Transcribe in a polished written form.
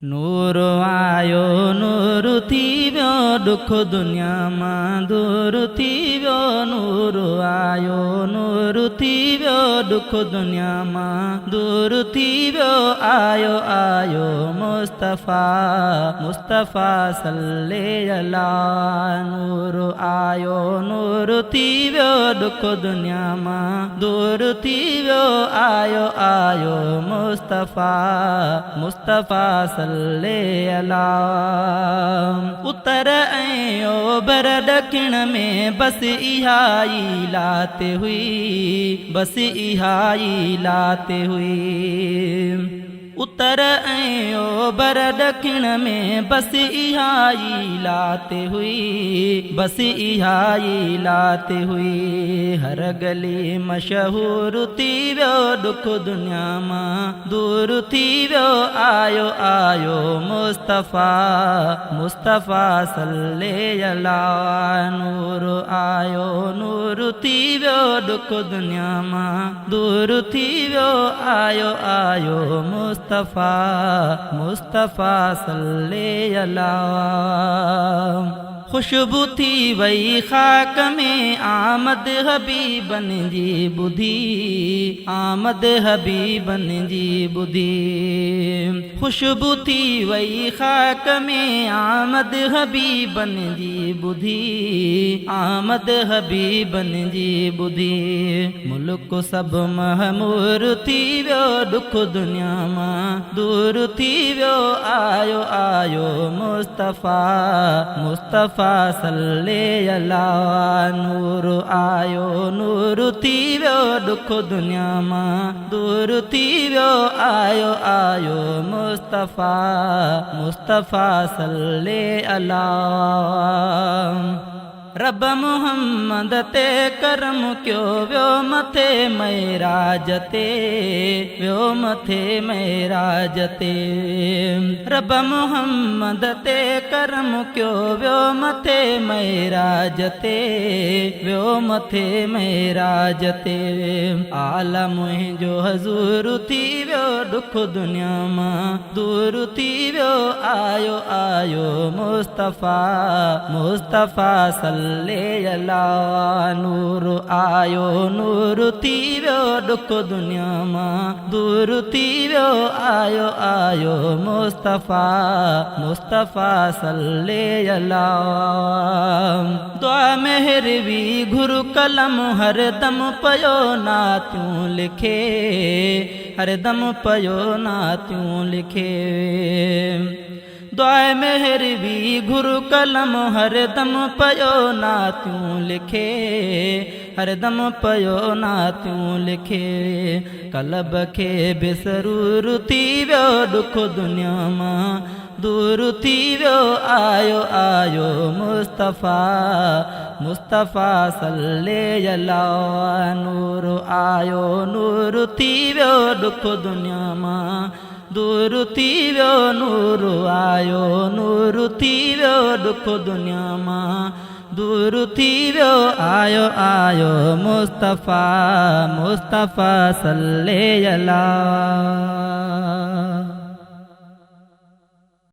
नूर आयो नूर थी वियो दुख दुनिया मां दूर थी वियो। नूर आयो नूर थी वियो दुख दुनिया मां दूर थी वियो। आयो आयो मुस्तफ़ा मुस्तफ़ा सल्ले अला। नूर आयो नूर थी वियो दुख दुनिया मां दूर थी वियो। आयो आयो मुस्तफ़ा मुस्तफ़ा सल्ले अला। उत्तर ऐं ओभर ॾखिण में बस इहा ई लात हुई, बस इहा ई लात हुई। उत्तर ऐं ओभर ॾखिण में बस इहा ई लात हुई, बस इहा ई लात हुई। हर गली मशहूर थी वियो दुख दुनिया मां दूर थी वियो। आयो आयो मुस्तफ़ा मुस्तफ़ा सल्ले अला। नूर आयो नूर थी वियो दुख दुनिया मां दूर थी वियो। आयो आयो मुस्तफ़ा मुस्तफ़ा सल्ले अला। खुशबू थी वई खाक में आमद हबीबन जी बुधी, आमद हबीबन जी बुधी। खुशबू थी वई खाक में आमद हबीबन जी बुधी, आमद हबीबन जी बुधी। मुल्क सब महमूर थी वियो दुख दुनिया मां दूर थी वियो। आयो आयो मुस्तफ़ा मुस्तफ़ा सल्ले अला। नूर आयो नूर थी वियो दुख दुनिया मां दूर थी वियो। आयो आयो मुस्तफ़ा मुस्तफ़ा सल्ले अला। रब मुहम्मद ते करम क्यो वियो मथे महराज ते, वियो मथे महराज ते। रब मुहम्मद ते करम क्यो वियो मथे महराज ते, वियो मथे महराज ते। आला मुंहिंजो हज़ूर थी वियो दुख दुनिया मां दूर थी वियो। आयो आयो मुस्तफ़ा मुस्तफ़ा सल्ले अला। नूर आयो नूर थी वियो दुख दुनिया मां दूर थी वियो। आयो आयो मुस्तफ़ा मुस्तफ़ा सल्ले अला। दुआ मेहरवी घुर कलम हर दम पयो नातियूं लिखे, हर दम पयो नातियूं लिखे। दुआ मेहरवी घुर कलम हर दम पयो नातियूं लिखे, हर दम पयो नातियूं लिखे। कलब खे बेसरूर थी वियो दुख दुनिया मां दूर थी वियो। आयो आयो मुस्तफ़ा मुस्तफ़ा सल्ले अला। नूर आयो नूर थी वियो दुख दुनिया मां दूर थी वियो। नूर आयो नूर थी वियो दुख दुनिया मां दूर थी वियो। आयो आयो मुस्तफ़ा मुस्तफ़ा सल्ले अला।